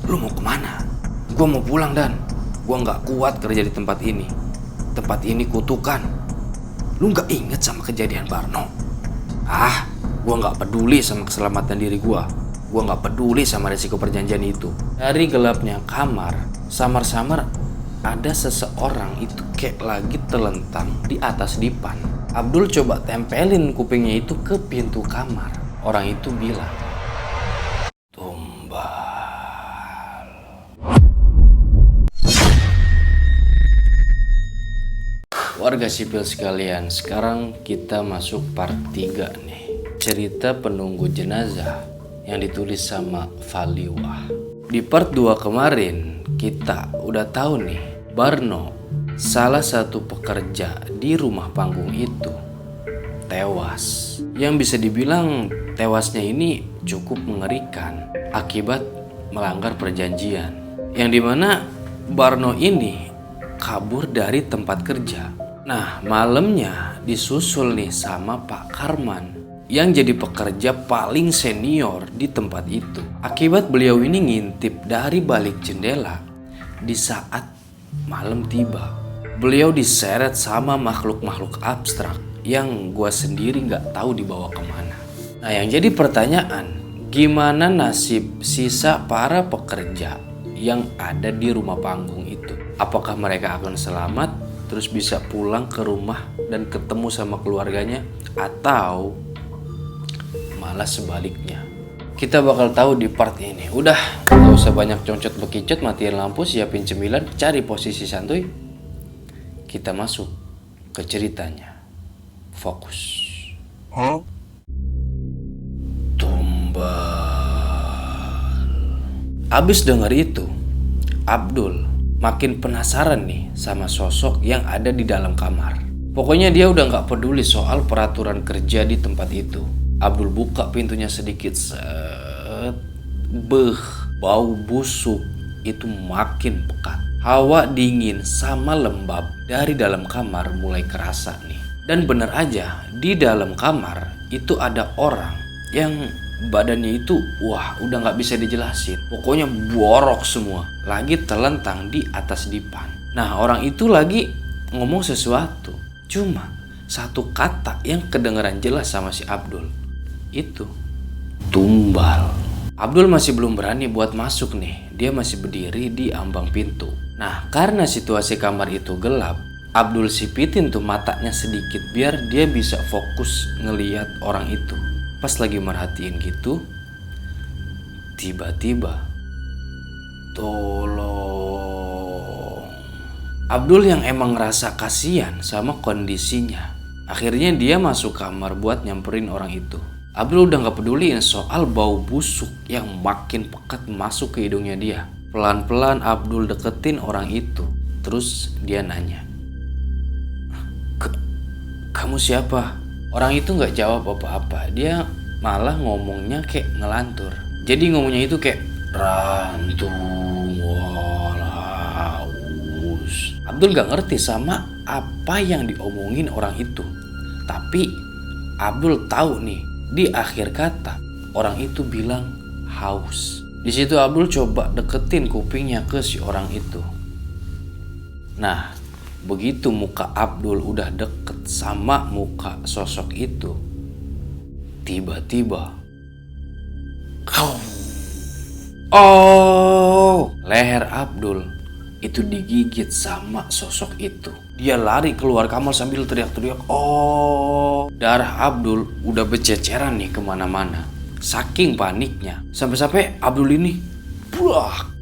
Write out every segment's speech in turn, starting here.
Lu mau kemana? Gua mau pulang Dan. Gua gak kuat kerja di tempat ini. Tempat ini kutukan. Lu gak inget sama kejadian Barno? Gua gak peduli sama keselamatan diri gua. Gua gak peduli sama resiko perjanjian itu. Dari gelapnya kamar, samar-samar ada seseorang itu kayak lagi telentang di atas dipan. Abdul coba tempelin kupingnya itu ke pintu kamar. Orang itu bilang, "Tumbal." Warga sipil sekalian, sekarang kita masuk part 3 nih. Cerita penunggu jenazah yang ditulis sama Faliwah. Di part 2 kemarin kita udah tahu nih, Barno, salah satu pekerja di rumah panggung itu, tewas. Yang bisa dibilang tewasnya ini cukup mengerikan akibat melanggar perjanjian. Yang dimana Barno ini kabur dari tempat kerja. Nah, malamnya disusul nih sama Pak Karman yang jadi pekerja paling senior di tempat itu. Akibat beliau ini ngintip dari balik jendela di saat malam tiba. Beliau diseret sama makhluk-makhluk abstrak yang gua sendiri gak tahu dibawa kemana. Nah, yang jadi pertanyaan, gimana nasib sisa para pekerja yang ada di rumah panggung itu? Apakah mereka akan selamat terus bisa pulang ke rumah dan ketemu sama keluarganya, atau malah sebaliknya? Kita bakal tahu di part ini. Udah, gak usah banyak concot bekicot, matiin lampu, siapin cemilan, cari posisi santuy. Kita masuk ke ceritanya. Fokus. Tumbal. Abis denger itu, Abdul makin penasaran nih sama sosok yang ada di dalam kamar. Pokoknya dia udah gak peduli soal peraturan kerja di tempat itu. Abdul buka pintunya sedikit, bau busuk itu makin pekat. Hawa dingin sama lembab dari dalam kamar mulai kerasa nih. Dan bener aja, di dalam kamar itu ada orang yang badannya itu udah gak bisa dijelasin. Pokoknya borok semua, lagi telentang di atas dipan. Nah, orang itu lagi ngomong sesuatu, cuma satu kata yang kedengeran jelas sama si Abdul, itu tumbal. Abdul masih belum berani buat masuk nih. Dia masih berdiri di ambang pintu. Nah, karena situasi kamar itu gelap, Abdul sipitin tuh matanya sedikit biar dia bisa fokus ngeliat orang itu. Pas lagi merhatiin gitu, tiba-tiba, tolong. Abdul yang emang ngerasa kasihan sama kondisinya, akhirnya dia masuk kamar buat nyamperin orang itu. Abdul udah gak peduliin soal bau busuk yang makin pekat masuk ke hidungnya dia. Pelan-pelan Abdul deketin orang itu. Terus dia nanya, "Kamu siapa?" Orang itu gak jawab apa-apa. Dia malah ngomongnya kayak ngelantur. Jadi ngomongnya itu kayak rantung walaus. Abdul gak ngerti sama apa yang diomongin orang itu. Tapi Abdul tahu nih, di akhir kata orang itu bilang haus. Di situ Abdul coba deketin kupingnya ke si orang itu. Nah, begitu muka Abdul udah deket sama muka sosok itu, tiba-tiba, leher Abdul itu digigit sama sosok itu. Dia lari keluar kamar sambil teriak-teriak, "Oh!" Darah Abdul udah berceceran nih kemana-mana. Saking paniknya, sampai-sampai Abdul ini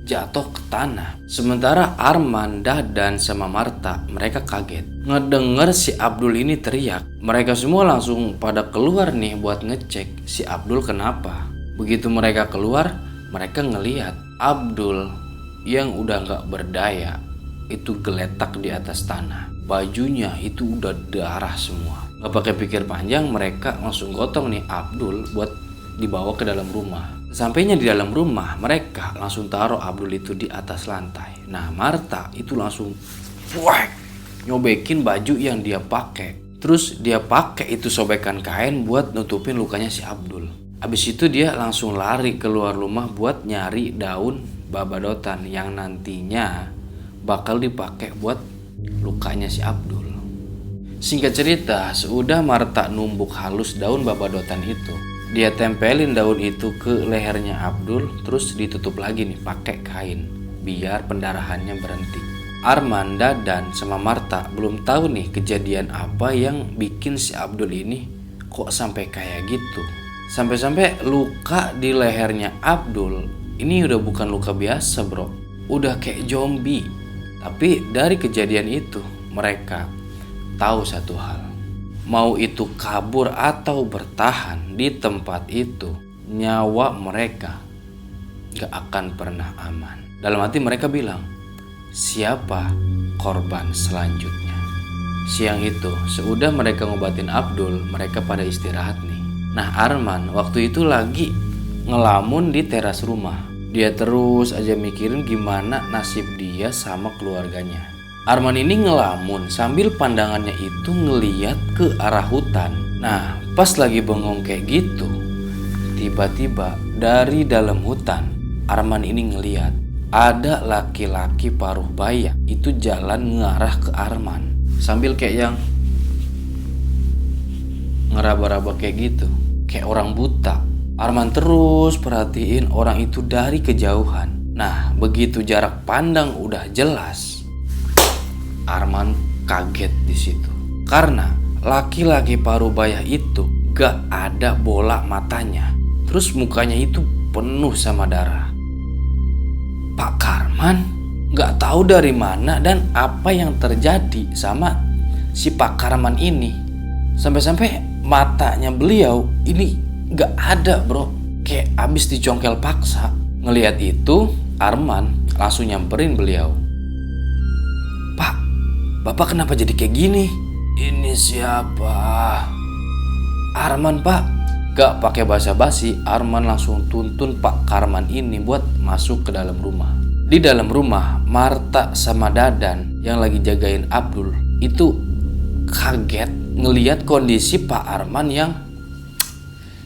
jatuh ke tanah. Sementara Arman, Dadan, sama Marta, mereka kaget ngedenger si Abdul ini teriak. Mereka semua langsung pada keluar nih buat ngecek si Abdul kenapa. Begitu mereka keluar, mereka ngelihat Abdul yang udah gak berdaya itu geletak di atas tanah. Bajunya itu udah darah semua. Gak pakai pikir panjang, mereka langsung gotong nih Abdul buat dibawa ke dalam rumah. Sampainya di dalam rumah, mereka langsung taruh Abdul itu di atas lantai. Nah, Marta itu langsung nyobekin baju yang dia pakai. Terus dia pakai itu sobekan kain buat nutupin lukanya si Abdul. Habis itu dia langsung lari keluar rumah buat nyari daun babadotan yang nantinya bakal dipakai buat lukanya si Abdul. Singkat cerita, sudah Marta numbuk halus daun babadotan itu, dia tempelin daun itu ke lehernya Abdul, terus ditutup lagi nih pakai kain biar pendarahannya berhenti. Arman, Dadan, sama Marta belum tahu nih kejadian apa yang bikin si Abdul ini kok sampai kayak gitu. Sampai-sampai luka di lehernya Abdul ini udah bukan luka biasa bro, udah kayak zombie. Tapi dari kejadian itu mereka tahu satu hal, mau itu kabur atau bertahan di tempat itu, nyawa mereka gak akan pernah aman. Dalam hati mereka bilang, siapa korban selanjutnya? Siang itu, sesudah mereka ngobatin Abdul, mereka pada istirahat nih. Nah Arman waktu itu lagi ngelamun di teras rumah. Dia terus aja mikirin gimana nasib dia sama keluarganya. Arman ini ngelamun sambil pandangannya itu ngeliat ke arah hutan. Nah pas lagi bengong kayak gitu, tiba-tiba dari dalam hutan Arman ini ngeliat ada laki-laki paruh baya itu jalan ngarah ke Arman sambil kayak yang ngeraba-raba kayak gitu, kayak orang buta. Arman terus perhatiin orang itu dari kejauhan. Nah begitu jarak pandang udah jelas, Arman kaget di situ karena laki-laki paruh baya itu gak ada bola matanya, terus mukanya itu penuh sama darah. Pak Karman gak tahu dari mana dan apa yang terjadi sama si Pak Karman ini. Sampai-sampai matanya beliau ini gak ada bro, kayak abis dicongkel paksa. Ngelihat itu Arman langsung nyamperin beliau. Pak, Bapak kenapa jadi kayak gini? Ini siapa? Arman pak. Gak pakai basa-basi, Arman langsung tuntun Pak Karman ini buat masuk ke dalam rumah. Di dalam rumah, Marta sama Dadan yang lagi jagain Abdul itu kaget ngelihat kondisi Pak Arman yang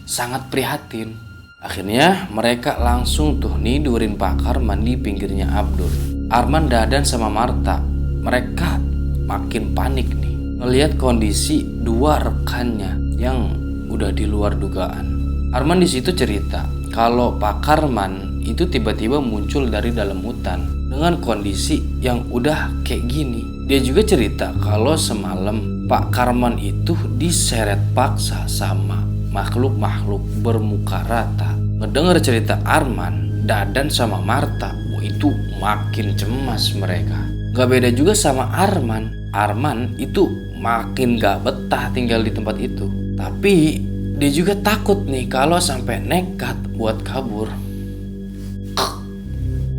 sangat prihatin. Akhirnya mereka langsung tuh nidurin Pak Karman di pinggirnya Abdul. Arman, Dadan sama Marta, mereka makin panik nih ngelihat kondisi dua rekannya yang udah di luar dugaan. Arman di situ cerita kalau Pak Karman itu tiba-tiba muncul dari dalam hutan dengan kondisi yang udah kayak gini. Dia juga cerita kalau semalam Pak Karman itu diseret paksa sama makhluk-makhluk bermuka rata. Ngedenger cerita Arman, Dadan sama Marta, itu makin cemas mereka. Gak beda juga sama Arman. Arman itu makin gak betah tinggal di tempat itu. Tapi dia juga takut nih kalau sampai nekat buat kabur.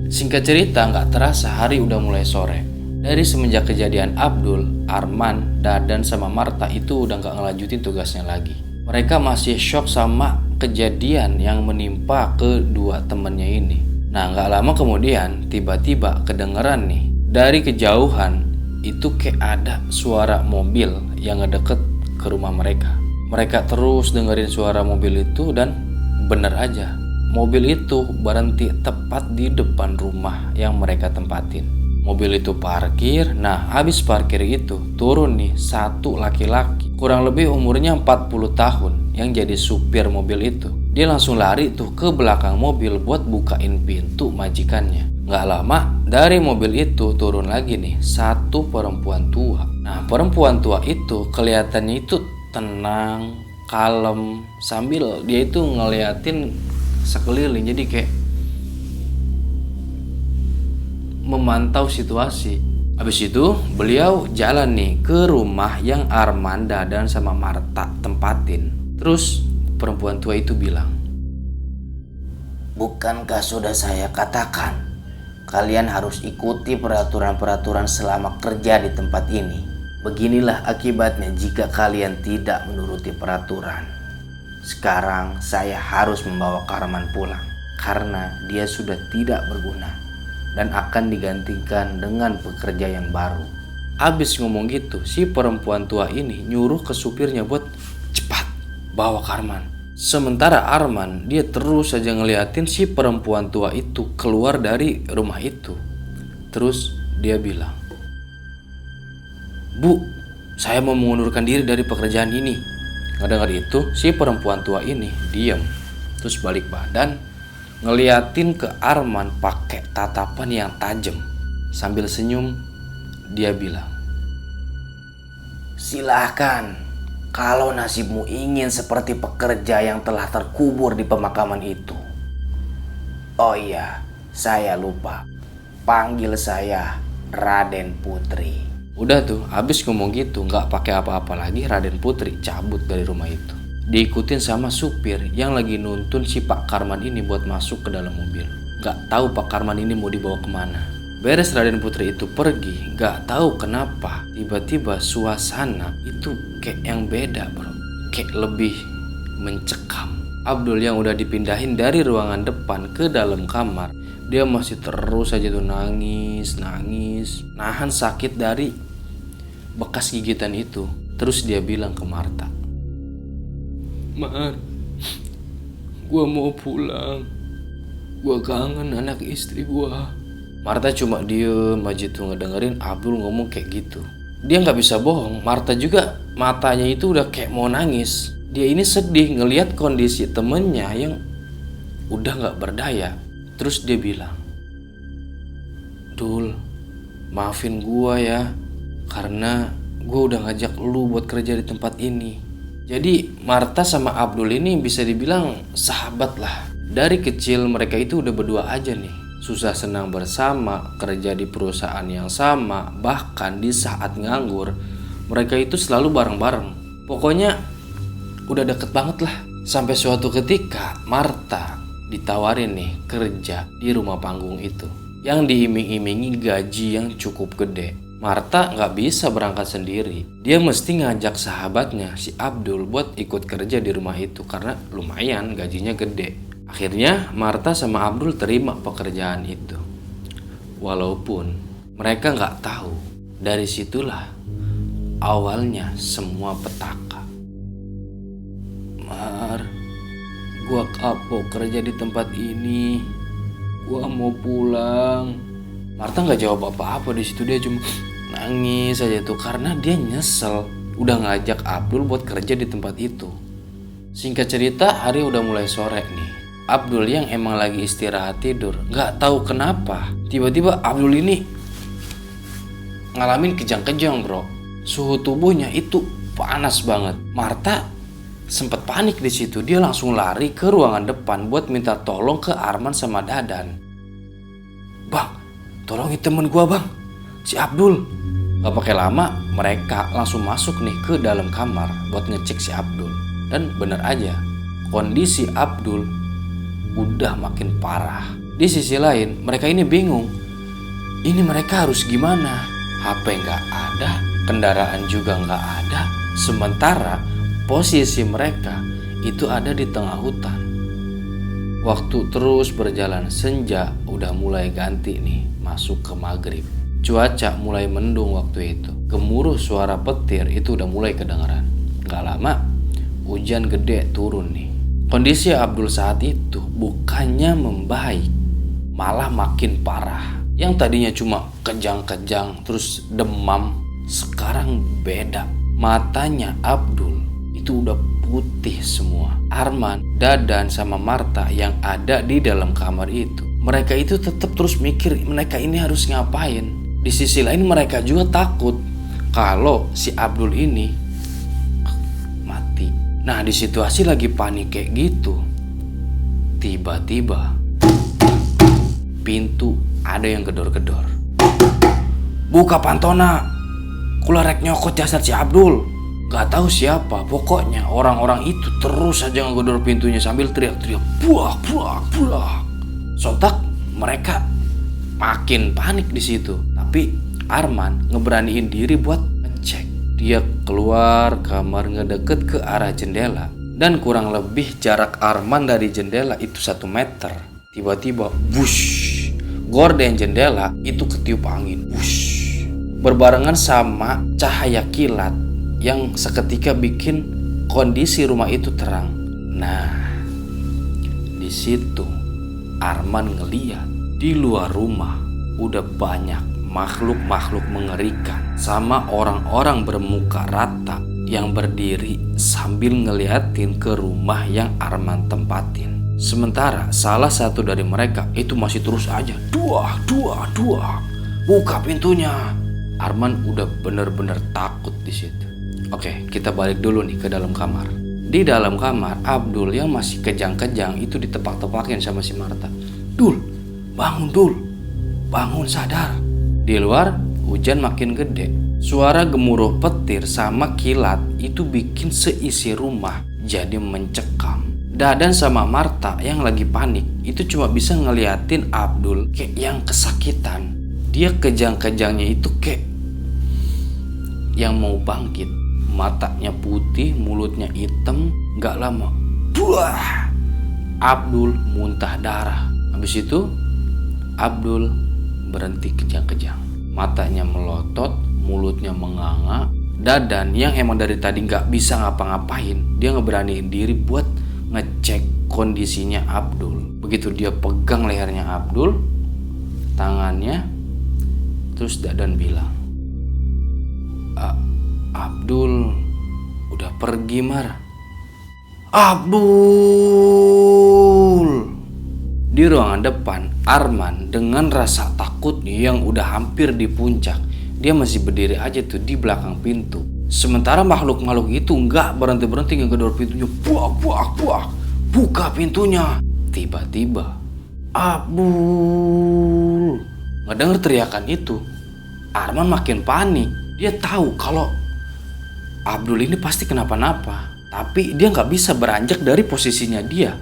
Singkat cerita gak terasa hari udah mulai sore. Dari semenjak kejadian Abdul, Arman, Dadan sama Marta itu udah gak ngelanjutin tugasnya lagi. Mereka masih shock sama kejadian yang menimpa kedua temennya ini. Nah gak lama kemudian tiba-tiba kedengeran nih dari kejauhan itu kayak ada suara mobil yang ngedeket ke rumah mereka. Mereka terus dengerin suara mobil itu dan bener aja, mobil itu berhenti tepat di depan rumah yang mereka tempatin. Mobil itu parkir, nah habis parkir itu turun nih satu laki-laki kurang lebih umurnya 40 tahun yang jadi supir mobil itu. Dia langsung lari tuh ke belakang mobil buat bukain pintu majikannya. Gak lama dari mobil itu turun lagi nih satu perempuan tua. Nah perempuan tua itu kelihatannya itu tenang, kalem, sambil dia itu ngeliatin sekeliling, jadi kayak memantau situasi. Habis itu beliau jalan nih ke rumah yang Arman, Dadan sama Marta tempatin. Terus perempuan tua itu bilang, bukankah sudah saya katakan kalian harus ikuti peraturan-peraturan selama kerja di tempat ini? Beginilah akibatnya jika kalian tidak menuruti peraturan. Sekarang saya harus membawa Karman pulang karena dia sudah tidak berguna dan akan digantikan dengan pekerja yang baru. Abis ngomong gitu, si perempuan tua ini nyuruh ke supirnya buat cepat bawa Karman. Sementara Arman, dia terus saja ngeliatin si perempuan tua itu keluar dari rumah itu. Terus dia bilang, "Bu, saya mau mengundurkan diri dari pekerjaan ini." Ngedengar itu, si perempuan tua ini diam, terus balik badan, ngeliatin ke Arman pakai tatapan yang tajam. Sambil senyum, dia bilang, "Silahkan. Kalau nasibmu ingin seperti pekerja yang telah terkubur di pemakaman itu. Oh iya, saya lupa. Panggil saya Raden Putri." Udah tuh, abis ngomong gitu, gak pakai apa-apa lagi, Raden Putri cabut dari rumah itu. Diikutin sama supir yang lagi nuntun si Pak Karman ini buat masuk ke dalam mobil. Gak tahu Pak Karman ini mau dibawa kemana. Beres Raden Putri itu pergi, gak tahu kenapa tiba-tiba suasana itu kayak yang beda bro. Kayak lebih mencekam. Abdul yang udah dipindahin dari ruangan depan ke dalam kamar, dia masih terus aja tuh nangis, nahan sakit dari bekas gigitan itu. Terus dia bilang ke Marta, "Mar, gua mau pulang. Gua kangen anak istri gua." Marta cuma diem aja tuh ngedengerin Abdul ngomong kayak gitu. Dia gak bisa bohong, Marta juga matanya itu udah kayak mau nangis. Dia ini sedih ngelihat kondisi temennya yang udah gak berdaya. Terus dia bilang, "Dul, maafin gua ya, karena gua udah ngajak lu buat kerja di tempat ini." Jadi Marta sama Abdul ini bisa dibilang sahabat lah. Dari kecil mereka itu udah berdua aja nih. Susah senang bersama, kerja di perusahaan yang sama, bahkan di saat nganggur mereka itu selalu bareng-bareng. Pokoknya udah deket banget lah. Sampai suatu ketika Marta ditawarin nih kerja di rumah panggung itu, yang diiming-imingi gaji yang cukup gede. Marta gak bisa berangkat sendiri. Dia mesti ngajak sahabatnya si Abdul buat ikut kerja di rumah itu karena lumayan gajinya gede. Akhirnya Marta sama Abdul terima pekerjaan itu. Walaupun mereka gak tahu, dari situlah awalnya semua petaka. "Mar, gua kapok kerja di tempat ini. Gua mau pulang." Marta gak jawab apa-apa di situ, dia cuma nangis aja tuh karena dia nyesel udah ngajak Abdul buat kerja di tempat itu. Singkat cerita, hari udah mulai sore nih. Abdul yang emang lagi istirahat tidur, gak tahu kenapa tiba-tiba Abdul ini ngalamin kejang-kejang bro. Suhu tubuhnya itu panas banget. Marta sempat panik di situ. Dia langsung lari ke ruangan depan buat minta tolong ke Arman sama Dadan. "Bang, tolongin temen gua bang, si Abdul." Gak pakai lama mereka langsung masuk nih ke dalam kamar buat ngecek si Abdul. Dan bener aja, kondisi Abdul udah makin parah. Di sisi lain mereka ini bingung, ini mereka harus gimana? HP gak ada, kendaraan juga gak ada. Sementara posisi mereka itu ada di tengah hutan. Waktu terus berjalan, senja udah mulai ganti nih, masuk ke maghrib. Cuaca mulai mendung waktu itu. Gemuruh suara petir itu udah mulai kedengaran. Gak lama hujan gede turun nih. Kondisi Abdul saat itu bukannya membaik, malah makin parah. Yang tadinya cuma kejang-kejang terus demam, sekarang beda. Matanya Abdul itu udah putih semua. Arman, Dadan sama Marta yang ada di dalam kamar itu, mereka itu tetap terus mikir mereka ini harus ngapain. Di sisi lain mereka juga takut kalau si Abdul ini mati. Nah, di situasi lagi panik kayak gitu, tiba-tiba pintu ada yang gedor-gedor. "Buka Pantona, kularek nyokot jasad si Abdul." Gak tahu siapa, pokoknya orang-orang itu terus aja ngegedor pintunya sambil teriak-teriak, "Buak, buak, buak." Sontak mereka makin panik di situ. Tapi Arman ngeberaniin diri buat ngecek. Dia keluar kamar ngedeket ke arah jendela. Dan kurang lebih jarak Arman dari jendela itu 1 meter. Tiba-tiba wush, gorden jendela itu ketiup angin. Wush, berbarengan sama cahaya kilat yang seketika bikin kondisi rumah itu terang. Nah, di situ Arman ngeliat di luar rumah udah banyak makhluk-makhluk mengerikan sama orang-orang bermuka rata yang berdiri sambil ngeliatin ke rumah yang Arman tempatin. Sementara salah satu dari mereka itu masih terus aja, "Duak, duak, duak, buka pintunya." Arman udah bener-bener takut di situ. Oke, kita balik dulu nih ke dalam kamar. Di dalam kamar, Abdul yang masih kejang-kejang itu ditepak-tepakin sama si Marta. "Dul, bangun Dul, bangun sadar." Di luar, hujan makin gede. Suara gemuruh petir sama kilat itu bikin seisi rumah jadi mencekam. Dadan sama Marta yang lagi panik itu cuma bisa ngeliatin Abdul kayak yang kesakitan. Dia kejang-kejangnya itu kayak yang mau bangkit. Matanya putih, mulutnya hitam. Gak lama, buah, Abdul muntah darah. Habis itu Abdul berhenti kejang-kejang. Matanya melotot, mulutnya menganga. Dadan yang emang dari tadi gak bisa ngapa-ngapain, dia ngeberaniin diri buat ngecek kondisinya Abdul. Begitu dia pegang lehernya Abdul, tangannya, terus Dadan bilang, "Abdul udah pergi, Mar." "Abdul!" Di ruangan depan, Arman dengan rasa takutnya yang udah hampir di puncak, dia masih berdiri aja tuh di belakang pintu. Sementara makhluk-makhluk itu nggak berhenti-berhenti ngegedor pintunya. "Buak, buak, buak, buka pintunya." Tiba-tiba Abdul ngedenger teriakan itu. Arman makin panik. Dia tahu kalau Abdul ini pasti kenapa-napa, tapi dia nggak bisa beranjak dari posisinya dia.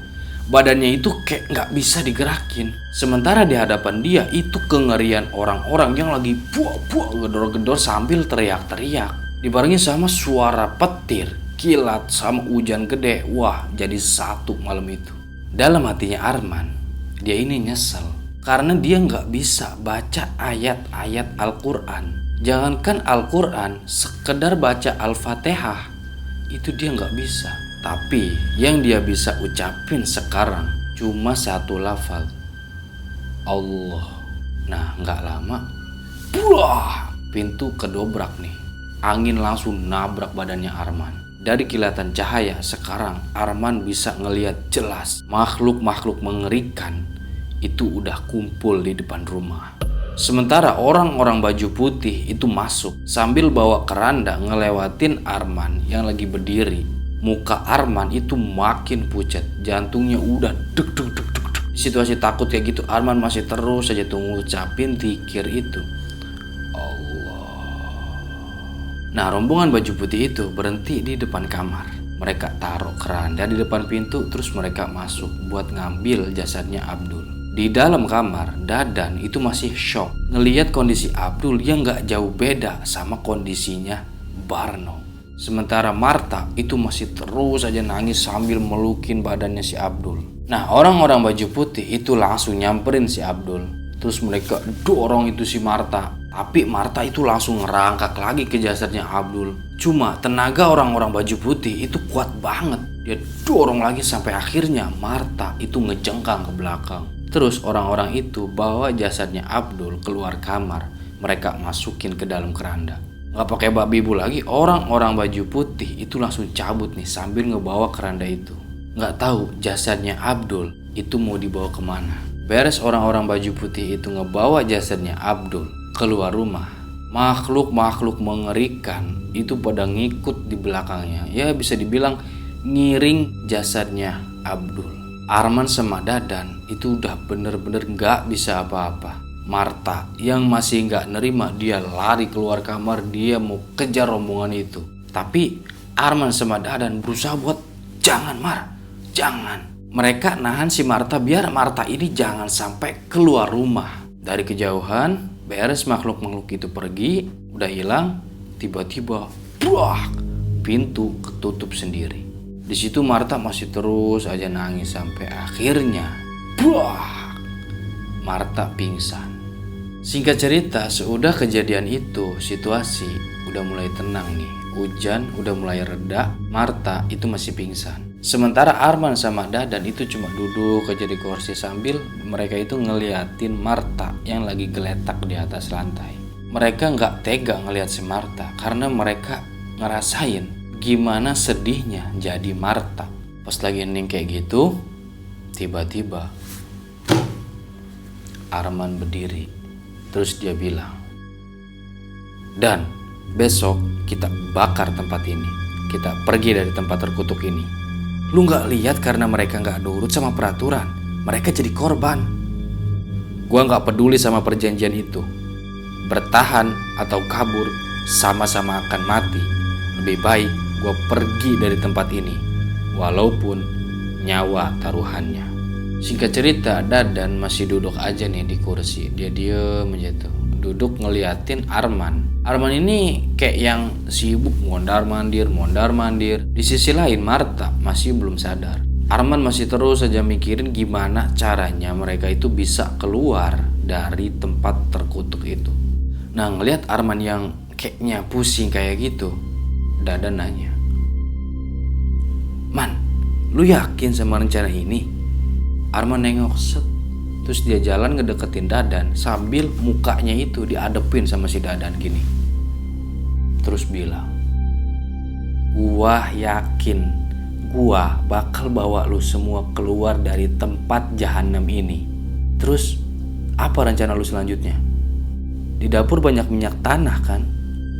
Badannya itu kayak nggak bisa digerakin. Sementara di hadapan dia itu kengerian orang-orang yang lagi buak-buak gedor-gedor sambil teriak-teriak. Dibarengi sama suara petir, kilat, sama hujan gede. Wah, jadi satu malam itu. Dalam hatinya Arman, dia ini nyesel karena dia nggak bisa baca ayat-ayat Al-Quran. Jangankan Al-Quran, sekedar baca Al-Fatihah itu dia nggak bisa. Tapi yang dia bisa ucapin sekarang cuma satu lafal, Allah. Nah, nggak lama, buah, pintu kedobrak nih. Angin langsung nabrak badannya Arman. Dari kilatan cahaya sekarang Arman bisa ngelihat jelas makhluk-makhluk mengerikan itu udah kumpul di depan rumah. Sementara orang-orang baju putih itu masuk sambil bawa keranda ngelewatin Arman yang lagi berdiri. Muka Arman itu makin pucat, jantungnya udah deg deg deg deg. Situasi takut kayak gitu Arman masih terus aja tuh ngucapin zikir itu, Allah. Nah, rombongan baju putih itu berhenti di depan kamar. Mereka taruh keranda di depan pintu, terus mereka masuk buat ngambil jasadnya Abdul. Di dalam kamar, Dadan itu masih shock ngelihat kondisi Abdul yang gak jauh beda sama kondisinya Barno. Sementara Marta itu masih terus aja nangis sambil melukin badannya si Abdul. Nah, orang-orang baju putih itu langsung nyamperin si Abdul. Terus mereka dorong itu si Marta. Tapi Marta itu langsung ngerangkak lagi ke jasadnya Abdul. Cuma tenaga orang-orang baju putih itu kuat banget. Dia dorong lagi sampai akhirnya Marta itu ngejengkang ke belakang. Terus orang-orang itu bawa jasadnya Abdul keluar kamar. Mereka masukin ke dalam keranda. Gak pakai babi ibu lagi, orang-orang baju putih itu langsung cabut nih sambil ngebawa keranda itu. Gak tahu jasadnya Abdul itu mau dibawa kemana. Beres orang-orang baju putih itu ngebawa jasadnya Abdul keluar rumah, makhluk-makhluk mengerikan itu pada ngikut di belakangnya. Ya bisa dibilang ngiring jasadnya Abdul. Arman sama Dadan itu udah bener-bener gak bisa apa-apa. Marta yang masih gak nerima, dia lari keluar kamar, dia mau kejar rombongan itu. Tapi Arman sama Dadan berusaha buat, "Jangan Mar, jangan." Mereka nahan si Marta biar Marta ini jangan sampai keluar rumah. Dari kejauhan, beres makhluk-makhluk itu pergi, udah hilang, tiba-tiba buah, pintu ketutup sendiri. Di situ Marta masih terus aja nangis sampai akhirnya buah, Marta pingsan. Singkat cerita, sudah kejadian itu, situasi udah mulai tenang nih. Hujan udah mulai reda, Marta itu masih pingsan. Sementara Arman sama Dadan itu cuma duduk aja di kursi sambil mereka itu ngeliatin Marta yang lagi geletak di atas lantai. Mereka nggak tega ngeliat si Marta karena mereka ngerasain gimana sedihnya jadi Marta. Pas lagi hening kayak gitu, tiba-tiba Arman berdiri. Terus dia bilang, "Dan besok kita bakar tempat ini. Kita pergi dari tempat terkutuk ini. Lu gak lihat karena mereka gak nurut sama peraturan, mereka jadi korban. Gua gak peduli sama perjanjian itu. Bertahan atau kabur sama-sama akan mati. Lebih baik gua pergi dari tempat ini, walaupun nyawa taruhannya." Singkat cerita, Dadan masih duduk aja nih di kursi. Dia diem aja tuh, duduk ngeliatin Arman. Arman ini kayak yang sibuk mondar-mandir. Di sisi lain Marta masih belum sadar. Arman masih terus saja mikirin gimana caranya mereka itu bisa keluar dari tempat terkutuk itu. Nah, ngelihat Arman yang kayaknya pusing kayak gitu, Dadan nanya, "Man, lu yakin sama rencana ini?" Arman nengok set. Terus dia jalan ngedeketin Dadan sambil mukanya itu diadepin sama si Dadan gini. Terus bilang, "Gua yakin gua bakal bawa lu semua keluar dari tempat jahanam ini. Terus apa rencana lu selanjutnya? Di dapur banyak minyak tanah kan?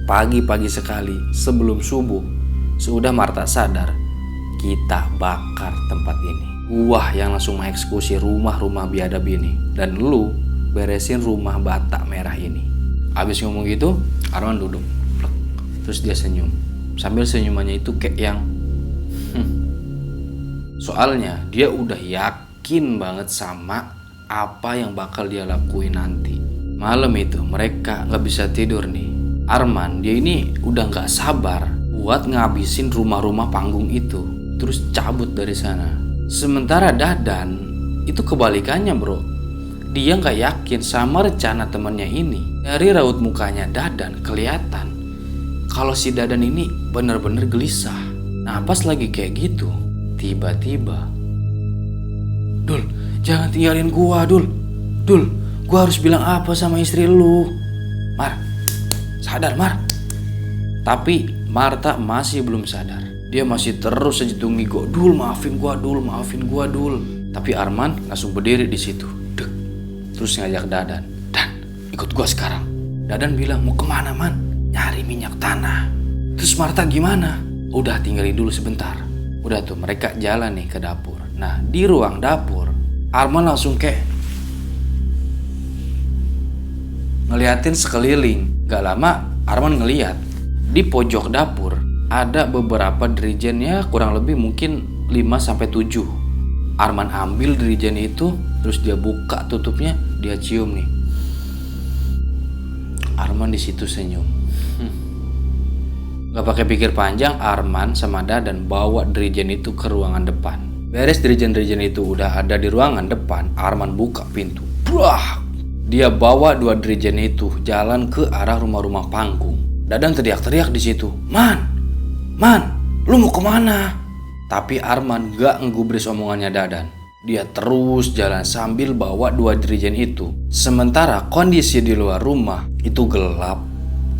Pagi-pagi sekali sebelum subuh, sudah Marta sadar, kita bakar tempat ini. Gua yang langsung mengeksekusi rumah-rumah biadab ini, dan lu beresin rumah Batak Merah ini." Abis ngomong gitu, Arman duduk. Terus dia senyum. Sambil senyumannya itu kayak yang soalnya dia udah yakin banget sama apa yang bakal dia lakuin nanti. Malam itu mereka gak bisa tidur nih. Arman dia ini udah gak sabar buat ngabisin rumah-rumah panggung itu, terus cabut dari sana. Sementara Dadan itu kebalikannya bro. Dia gak yakin sama rencana temannya ini. Dari raut mukanya Dadan kelihatan kalau si Dadan ini benar-benar gelisah. Nah, pas lagi kayak gitu, tiba-tiba, "Dul, jangan tinggalin gua, Dul. Dul, gua harus bilang apa sama istri lu? Mar, sadar, Mar." Tapi Marta masih belum sadar. Dia masih terus aja tuh ngigo, "Dul, maafin gua, Dul, maafin gua, Dul." Tapi Arman langsung berdiri di situ. Dek. Terus ngajak Dadan, "Dan, ikut gua sekarang." Dadan bilang, "Mau kemana, Man?" "Nyari minyak tanah." Terus Marta gimana? "Udah, tinggalin dulu sebentar." Udah tuh mereka jalan nih ke dapur. Nah, di ruang dapur Arman langsung kayak ngeliatin sekeliling. Gak lama Arman ngeliat di pojok dapur ada beberapa dirijen, ya kurang lebih mungkin 5-7. Arman ambil dirijen itu, terus dia buka tutupnya, dia cium nih. Arman di situ senyum. Gak pakai pikir panjang, Arman sama Dadan bawa dirijen itu ke ruangan depan. Beres dirijen-dirijen itu udah ada di ruangan depan, Arman buka pintu. Brah! Dia bawa 2 dirijen itu jalan ke arah rumah-rumah panggung. Dadan teriak-teriak di situ, Man, lu mau kemana?" Tapi Arman gak ngegubris omongannya Dadan. Dia terus jalan sambil bawa 2 dirijen itu. Sementara kondisi di luar rumah itu gelap,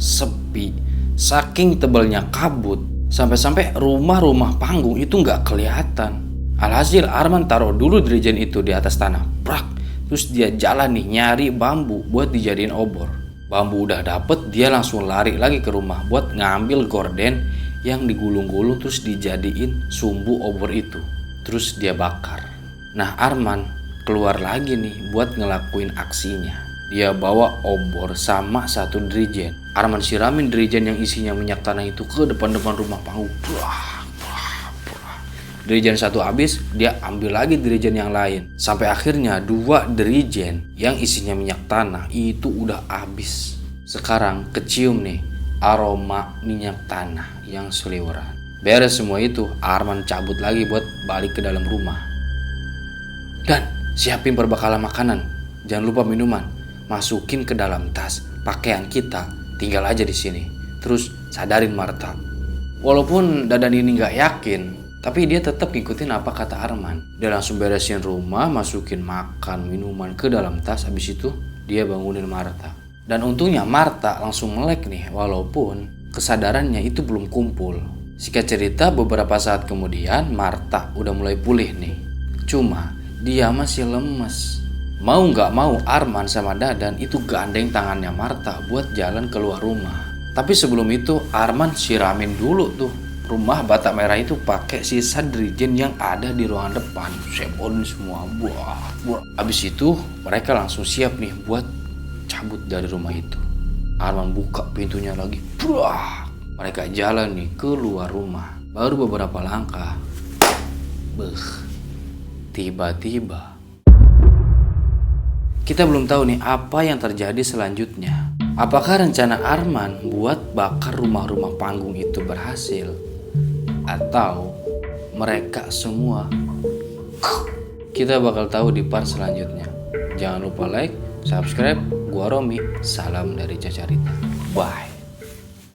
sepi. Saking tebalnya kabut, sampai-sampai rumah-rumah panggung itu gak kelihatan. Alhasil Arman taruh dulu dirijen itu di atas tanah. Prak. Terus dia jalan nih nyari bambu buat dijadiin obor. Bambu udah dapet, dia langsung lari lagi ke rumah buat ngambil gorden yang digulung-gulung terus dijadiin sumbu obor itu. Terus dia bakar. Nah, Arman keluar lagi nih buat ngelakuin aksinya. Dia bawa obor sama 1 dirijen. Arman siramin dirijen yang isinya minyak tanah itu ke depan-depan rumah panggung. Dirijen 1 habis, dia ambil lagi dirijen yang lain. Sampai akhirnya 2 dirijen yang isinya minyak tanah itu udah habis. Sekarang kecium nih aroma minyak tanah yang seliweran. Beres semua itu, Arman cabut lagi buat balik ke dalam rumah. "Dan, siapin perbekalan makanan. Jangan lupa minuman. Masukin ke dalam tas. Pakaian kita tinggal aja di sini. Terus sadarin Marta." Walaupun Dadan ini gak yakin Tapi dia tetap ngikutin apa kata Arman. Dia langsung beresin rumah, masukin makan, minuman ke dalam tas. Habis itu dia bangunin Marta. Dan untungnya Marta langsung melek nih, walaupun kesadarannya itu belum kumpul. Singkat cerita, beberapa saat kemudian Marta udah mulai pulih nih. Cuma dia masih lemes. Mau gak mau Arman sama Dadan itu gandeng tangannya Marta buat jalan keluar rumah. Tapi sebelum itu Arman siramin dulu tuh rumah Batak Merah itu pakai sisa deterjen yang ada di ruangan depan. Sebon semua. Buah. Abis itu mereka langsung siap nih buat cabut dari rumah itu. Arman buka pintunya lagi. Buah. Mereka jalan nih keluar rumah. Baru beberapa langkah. Tiba-tiba kita belum tahu nih apa yang terjadi selanjutnya. Apakah rencana Arman buat bakar rumah-rumah panggung itu berhasil? Atau mereka semua? Kita bakal tahu di part selanjutnya. Jangan lupa like, subscribe. Gua Romi, salam dari Cacarita. Bye.